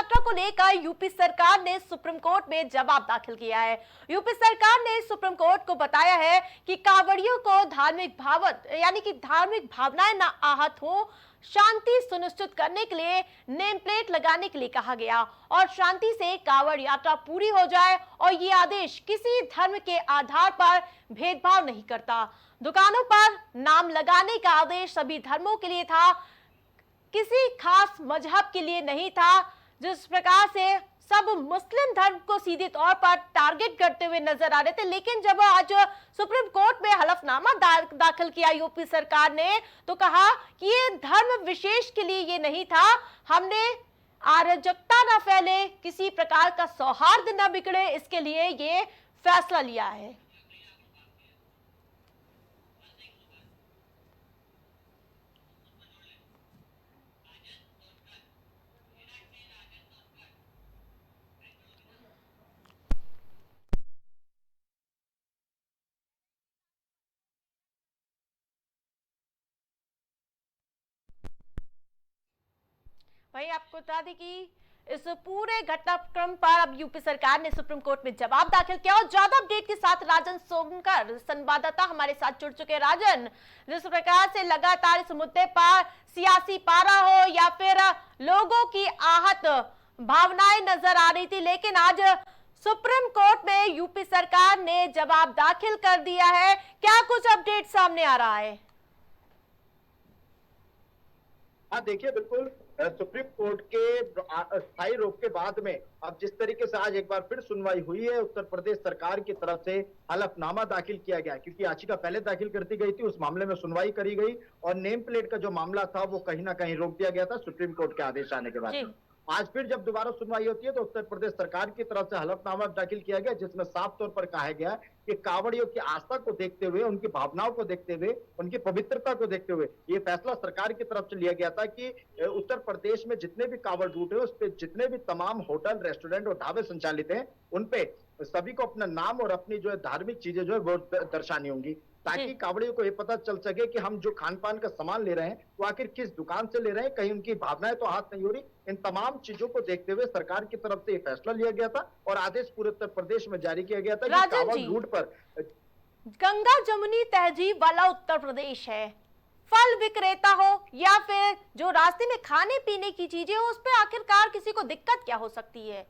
यात्रा को लेकर यूपी सरकार ने सुप्रीम कोर्ट में जवाब दाखिल किया है। यूपी सरकार ने सुप्रीम कोर्ट को बताया है कि कांवड़ियों को धार्मिक भावनाएं न आहत हो, शांति सुनिश्चित करने के लिए नेम प्लेट लगाने के लिए कहा गया और शांति से कांवड़ यात्रा पूरी हो जाए। और ये आदेश किसी धर्म के आधार पर भेदभाव नहीं करता। दुकानों पर नाम लगाने का आदेश सभी धर्मों के लिए था, किसी खास मजहब के लिए नहीं था। जिस प्रकार से सब मुस्लिम धर्म को सीधे तौर पर टारगेट करते हुए नजर आ रहे थे, लेकिन जब आज सुप्रीम कोर्ट में हलफनामा दाखिल किया यूपी सरकार ने, तो कहा कि ये धर्म विशेष के लिए ये नहीं था, हमने अराजकता न फैले, किसी प्रकार का सौहार्द न बिगड़े, इसके लिए ये फैसला लिया है। वहीं आपको बता दें कि इस पूरे घटनाक्रम पर अब यूपी सरकार ने सुप्रीम कोर्ट में जवाब दाखिल किया और ज्यादा अपडेट के साथ राजन सोनकर संवाददाता हमारे साथ जुड़ चुके। राजन, जिस प्रकार से लगातार इस मुद्दे पर सियासी पारा हो या फिर लोगों की आहत भावनाएं नजर आ रही थी, लेकिन आज सुप्रीम कोर्ट में यूपी सरकार ने जवाब दाखिल कर दिया है, क्या कुछ अपडेट सामने आ रहा है? हाँ देखिए, बिल्कुल सुप्रीम कोर्ट के स्थायी रोक के बाद में अब जिस तरीके से आज एक बार फिर सुनवाई हुई है, उत्तर प्रदेश सरकार की तरफ से हलफनामा दाखिल किया गया, क्योंकि याचिका पहले दाखिल कर दी गई थी, उस मामले में सुनवाई करी गई और नेम प्लेट का जो मामला था वो कहीं ना कहीं रोक दिया गया था सुप्रीम कोर्ट के आदेश आने के बाद। आज फिर जब दोबारा सुनवाई होती है तो उत्तर प्रदेश सरकार की तरफ से हलफनामा दाखिल किया गया, जिसमें साफ तौर पर कहा गया कि कांवड़ियों की आस्था को देखते हुए, उनकी भावनाओं को देखते हुए, उनकी पवित्रता को देखते हुए ये फैसला सरकार की तरफ से लिया गया था कि उत्तर प्रदेश में जितने भी कांवड़ रूट है उस पे जितने भी तमाम होटल, रेस्टोरेंट और ढाबे संचालित हैं, उन पे सभी को अपना नाम और अपनी जो है धार्मिक चीजें जो है वो दर्शानी होंगी, ताकि कांवड़ियों को ये पता चल सके कि हम जो खान पान का सामान ले रहे हैं वो आखिर किस दुकान से ले रहे हैं, कहीं उनकी भावनाएं तो हाथ नहीं हो रही। इन तमाम चीजों को देखते हुए सरकार की तरफ से ये फैसला लिया गया था और आदेश पूरे उत्तर प्रदेश में जारी किया गया था कि कांवड़ रूट पर गंगा जमुनी तहजीब वाला उत्तर प्रदेश है, फल विक्रेता हो या फिर जो रास्ते में खाने पीने की चीजें हो, उस पर आखिरकार किसी को दिक्कत क्या हो सकती है?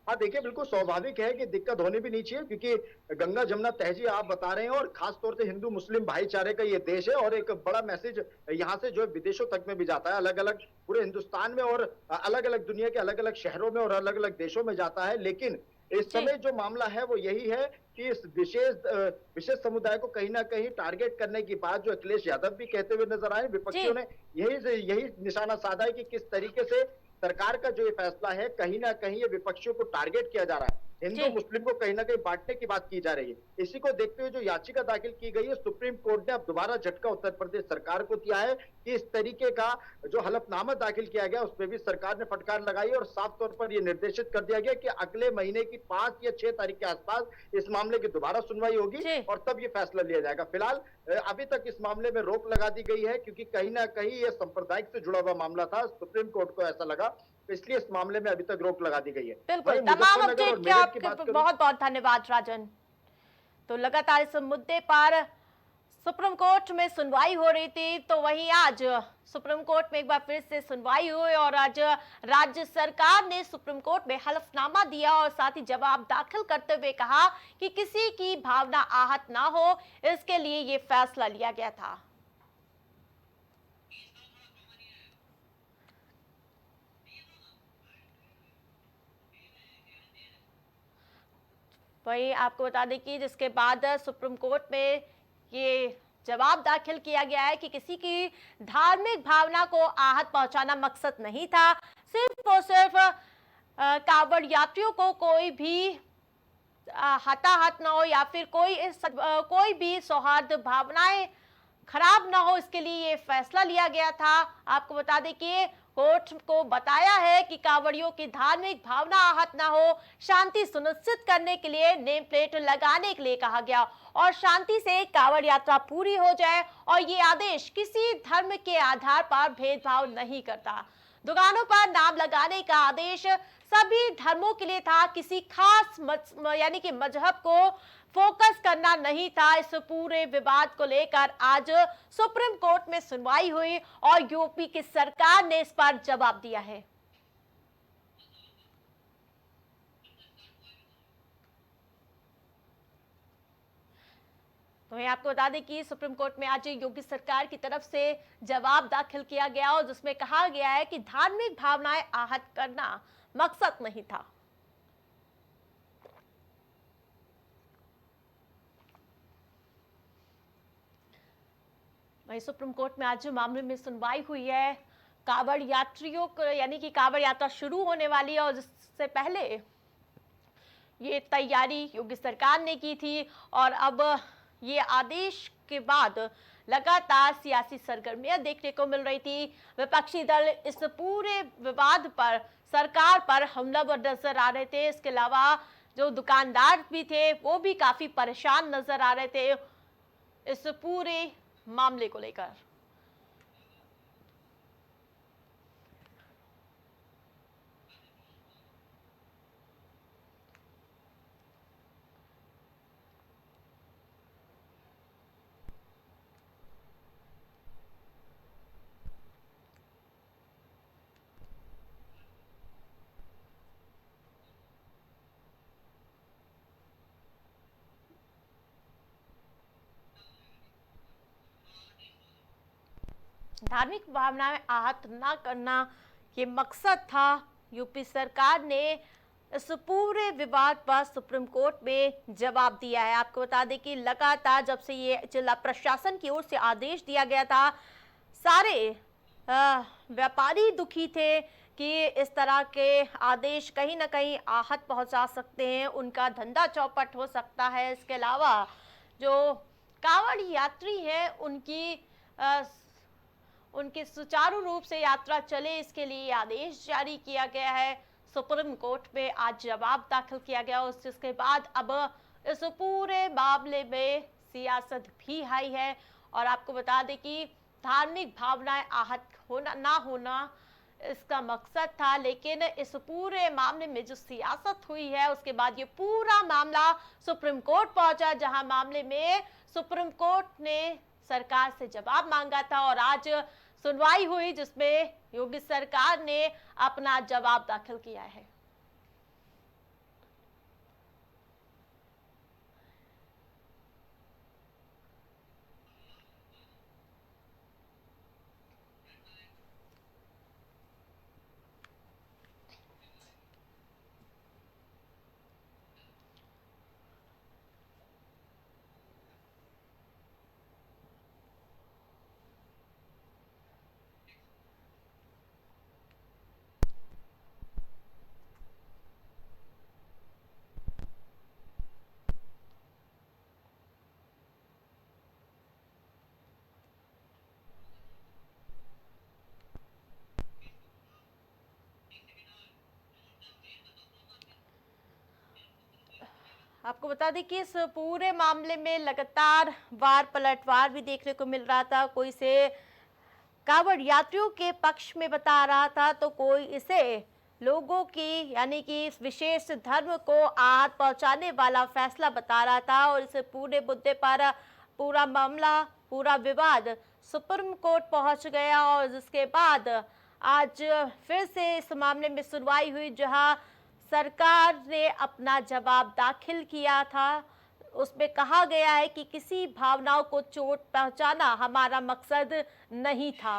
हाँ देखिए, बिल्कुल स्वाभाविक है कि दिक्कत होनी भी नहीं चाहिए, क्योंकि गंगा जमुना तहजीब आप बता रहे हैं और खास तौर से हिंदू मुस्लिम भाईचारे का ये देश है और एक बड़ा मैसेज यहाँ से जो है विदेशों तक में भी जाता है, अलग अलग पूरे हिंदुस्तान में और अलग अलग दुनिया के अलग अलग शहरों में और अलग अलग देशों में जाता है। लेकिन इस समय जो मामला है वो यही है कि इस विशेष समुदाय को कहीं ना कहीं टारगेट करने की बात जो अखिलेश यादव भी कहते हुए नजर आए, विपक्षियों ने यही निशाना साधा है कि किस तरीके से सरकार का जो ये फैसला है कहीं ना कहीं ये विपक्षियों को टारगेट किया जा रहा है, हिंदू मुस्लिम को कहीं ना कहीं बांटने की बात की जा रही है। इसी को देखते हुए जो याचिका दाखिल की गई है, सुप्रीम कोर्ट ने अब दोबारा झटका उत्तर प्रदेश सरकार को दिया है कि इस तरीके का जो हलफनामा दाखिल किया गया उसमें भी सरकार ने फटकार लगाई और साफ तौर पर यह निर्देशित कर दिया गया कि अगले महीने की 5 या 6 तारीख के आसपास इस मामले की दोबारा सुनवाई होगी और तब ये फैसला लिया जाएगा। फिलहाल अभी तक इस मामले में रोक लगा दी गई है, क्योंकि कहीं ना कहीं यह सांप्रदायिक से जुड़ा हुआ मामला था, सुप्रीम कोर्ट को ऐसा लगा, तो इसलिए इस मामले में अभी तक रोक लगा दी गई है। बिल्कुल, तमाम अपडेट के आपके बहुत बहुत धन्यवाद राजन। तो लगातार इस मुद्दे पर सुप्रीम कोर्ट में सुनवाई हो रही थी, तो वहीं आज सुप्रीम कोर्ट में एक बार फिर से सुनवाई हुई और आज राज्य सरकार ने सुप्रीम कोर्ट में हलफनामा दिया और साथ ही जवाब दाखिल करते हुए कहा कि किसी की भावना आहत ना हो, इसके लिए ये फैसला लिया गया था। वही आपको बता दें कि जिसके बाद सुप्रीम कोर्ट में ये जवाब दाखिल किया गया है कि किसी की धार्मिक भावना को आहत पहुंचाना मकसद नहीं था, सिर्फ और सिर्फ कांवड़ यात्रियों को कोई भी हताहत ना हो या फिर कोई भी सौहार्द भावनाएं खराब ना हो, इसके लिए ये फैसला लिया गया था। आपको बता दें कि कोर्ट को बताया है कि कांवड़ियों की धार्मिक भावना आहत ना हो, शांति सुनिश्चित करने के लिए नेम प्लेट लगाने के लिए कहा गया और शांति से कांवड़ यात्रा पूरी हो जाए और ये आदेश किसी धर्म के आधार पर भेदभाव नहीं करता। दुकानों पर नाम लगाने का आदेश सभी धर्मों के लिए था, किसी खास यानी कि मजहब को फोकस करना नहीं था। इस पूरे विवाद को लेकर आज सुप्रीम कोर्ट में सुनवाई हुई और यूपी की सरकार ने इस पर जवाब दिया है। तो आपको बता दें कि सुप्रीम कोर्ट में आज योगी सरकार की तरफ से जवाब दाखिल किया गया और जिसमें कहा गया है कि धार्मिक भावनाएं आहत करना मकसद नहीं था। वहीं सुप्रीम कोर्ट में आज मामले में सुनवाई हुई है। कांवड़ यात्रियों को यानी कि कांवड़ यात्रा शुरू होने वाली है और जिससे पहले ये तैयारी योगी सरकार ने की थी और अब ये आदेश के बाद लगातार सियासी सरगर्मियां देखने को मिल रही थी। विपक्षी दल इस पूरे विवाद पर सरकार पर हमलावर नजर आ रहे थे। इसके अलावा जो दुकानदार भी थे वो भी काफी परेशान नजर आ रहे थे इस पूरे मामले को लेकर। धार्मिक भावनाएं आहत ना करना ये मकसद था। यूपी सरकार ने इस पूरे विवाद पर सुप्रीम कोर्ट में जवाब दिया है। आपको बता दें कि लगातार जब से ये जिला प्रशासन की ओर से आदेश दिया गया था, सारे व्यापारी दुखी थे कि इस तरह के आदेश कहीं ना कहीं आहत पहुंचा सकते हैं, उनका धंधा चौपट हो सकता है। इसके अलावा जो कांवड़ यात्री हैं उनकी सुचारू रूप से यात्रा चले, इसके लिए आदेश जारी किया गया है। सुप्रीम कोर्ट में आज जवाब दाखिल किया गया और जिसके बाद अब इस पूरे मामले में सियासत भी आई है। और आपको बता दें कि धार्मिक भावनाएं आहत होना ना होना इसका मकसद था, लेकिन इस पूरे मामले में जो सियासत हुई है उसके बाद ये पूरा मामला सुप्रीम कोर्ट पहुंचा, जहां मामले में सुप्रीम कोर्ट ने सरकार से जवाब मांगा था और आज सुनवाई हुई जिसमें योगी सरकार ने अपना जवाब दाखिल किया है। आपको बता दें कि इस पूरे मामले में लगातार वार पलटवार भी देखने को मिल रहा था। कोई से कांवड़ यात्रियों के पक्ष में बता रहा था तो कोई इसे लोगों की यानी कि इस विशेष धर्म को आहत पहुंचाने वाला फैसला बता रहा था। और इस पूरे मुद्दे पर पूरा मामला पूरा विवाद सुप्रीम कोर्ट पहुंच गया और जिसके बाद आज फिर से इस मामले में सुनवाई हुई, जहां सरकार ने अपना जवाब दाखिल किया था। उसमें कहा गया है कि किसी भावनाओं को चोट पहुंचाना हमारा मकसद नहीं था।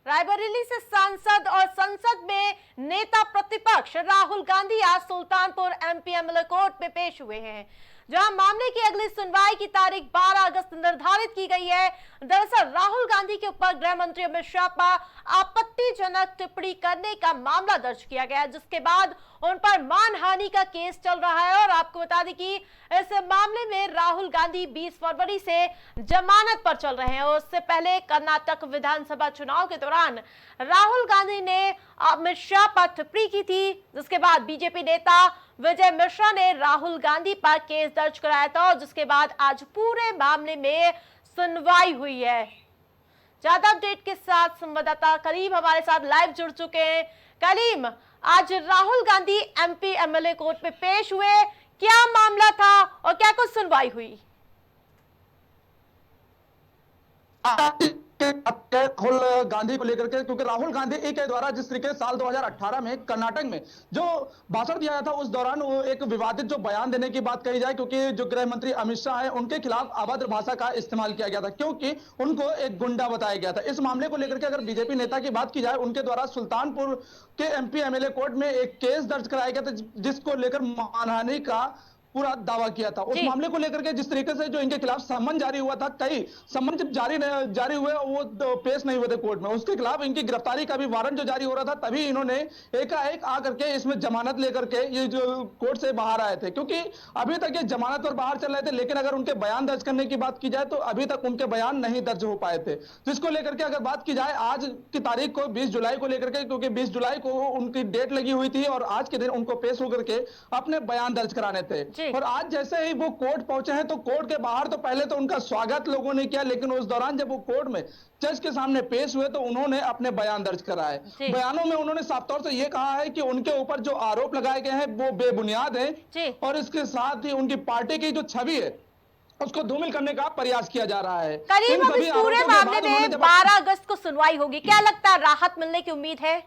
रायबरेली से सांसद और संसद में नेता प्रतिपक्ष राहुल गांधी आज सुल्तानपुर एमपी एमएलए कोर्ट में पेश हुए हैं, जहां मामले की अगली सुनवाई की तारीख 12 अगस्त निर्धारित की गई है। दरअसल राहुल गांधी के ऊपर गृह मंत्री अमित शाह पर आपत्तिजनक टिप्पणी करने का मामला दर्ज किया गया, जिसके बाद उन पर मानहानि का केस चल रहा है। और आपको बता दें कि इस मामले में राहुल गांधी 20 फरवरी से जमानत पर चल रहे हैं। उससे पहले कर्नाटक विधानसभा चुनाव के दौरान राहुल गांधी ने अमित शाह पर टिप्पणी की थी, जिसके बाद बीजेपी नेता विजय मिश्रा ने राहुल गांधी पर केस दर्ज कराया था और जिसके बाद आज पूरे मामले में सुनवाई हुई है। ज्यादा अपडेट के साथ संवाददाता करीम हमारे साथ लाइव जुड़ चुके हैं। करीम, आज Rahul Gandhi MP MLA court में पेश हुए, क्या मामला था और क्या कुछ सुनवाई हुई? राहुल गांधी को लेकर के, क्योंकि राहुल गांधी के द्वारा जिस तरीके से साल 2018 में कर्नाटक में जो भाषण दिया था, उस दौरान वो एक विवादित जो बयान देने की बात कही जाए, क्योंकि जो गृह मंत्री अमित शाह है उनके खिलाफ अभद्र भाषा का इस्तेमाल किया गया था, क्योंकि उनको एक गुंडा बताया गया था। इस मामले को लेकर के अगर बीजेपी नेता की बात की जाए, उनके द्वारा सुल्तानपुर के एमपी एमएलए कोर्ट में एक केस दर्ज कराया गया था, जिसको लेकर मानहानि का पूरा दावा किया था। उस मामले को लेकर के जिस तरीके से जो इनके खिलाफ सम्मन जारी हुआ था, कई सम्मन जब जारी हुए वो पेश नहीं हुए थे कोर्ट में, उसके खिलाफ इनकी गिरफ्तारी का भी वारंट जो जारी हो रहा था, तभी इन्होंने एकाएक आकर के इसमें जमानत लेकर के ये जो कोर्ट से बाहर आए थे, क्योंकि अभी तक ये जमानत पर बाहर चल रहे थे। लेकिन अगर उनके बयान दर्ज करने की बात की जाए तो अभी तक उनके बयान नहीं दर्ज हो पाए थे, जिसको लेकर के अगर बात की जाए आज की तारीख को 20 जुलाई को लेकर के, क्योंकि 20 जुलाई को उनकी डेट लगी हुई थी और आज के दिन उनको पेश होकर के अपने बयान दर्ज कराने थे। और आज जैसे ही वो कोर्ट पहुंचे हैं तो कोर्ट के बाहर तो पहले तो उनका स्वागत लोगों ने किया, लेकिन उस दौरान जब वो कोर्ट में जज के सामने पेश हुए तो उन्होंने अपने बयान दर्ज कराए। बयानों में उन्होंने साफ तौर से ये कहा है कि उनके ऊपर जो आरोप लगाए गए हैं वो बेबुनियाद हैं और इसके साथ ही उनकी पार्टी की जो छवि है उसको धूमिल करने का प्रयास किया जा रहा है। करीम, अब इस पूरे मामले में 12 अगस्त को सुनवाई होगी, क्या लगता है राहत मिलने की उम्मीद है?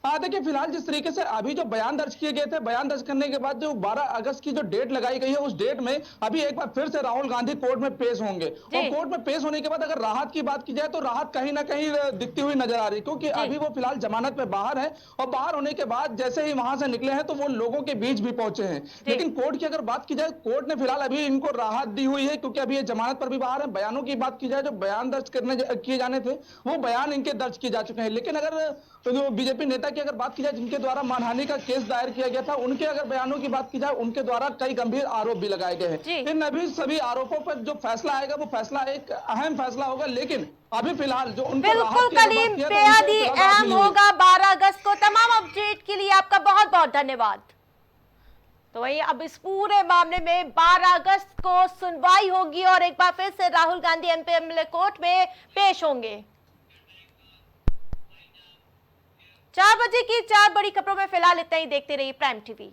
देखिए, फिलहाल जिस तरीके से अभी जो बयान दर्ज किए गए थे, बयान दर्ज करने के बाद जो 12 अगस्त की जो डेट लगाई गई है, उस डेट में अभी एक बार फिर से राहुल गांधी कोर्ट में पेश होंगे और कोर्ट में पेश होने के बाद अगर राहत की बात की जाए तो राहत कहीं ना कहीं दिखती हुई नजर आ रही है, क्योंकि अभी वो फिलहाल जमानत पे बाहर है और बाहर होने के बाद जैसे ही वहां से निकले हैं तो वो लोगों के बीच भी पहुंचे हैं। लेकिन कोर्ट की अगर बात की जाए, कोर्ट ने फिलहाल अभी इनको राहत दी हुई है, क्योंकि अभी ये जमानत पर भी बाहर है। बयानों की बात की जाए, जो बयान दर्ज किए जाने थे वो बयान इनके दर्ज किए जा चुके हैं। लेकिन अगर जो बीजेपी नेता की अगर बात की जाए जिनके द्वारा मानहानि का केस दायर किया गया था, उनके अगर बयानों की बात की जाए, उनके द्वारा कई गंभीर आरोप भी लगाए गए हैं। इन अभी सभी आरोपों पर जो फैसला आएगा वो फैसला एक अहम फैसला होगा, लेकिन अभी फिलहाल जो उनको बिल्कुल करीम, बेहद ही अहम होगा 12 अगस्त को। तमाम अपडेट के लिए आपका बहुत बहुत धन्यवाद। तो वही अब इस पूरे मामले में 12 अगस्त को सुनवाई होगी और एक बार फिर से Rahul Gandhi MP MLA court में पेश होंगे। 4 बजे की 4 बड़ी खबरों में फिलहाल इतना ही। देखते रहिए प्राइम टीवी।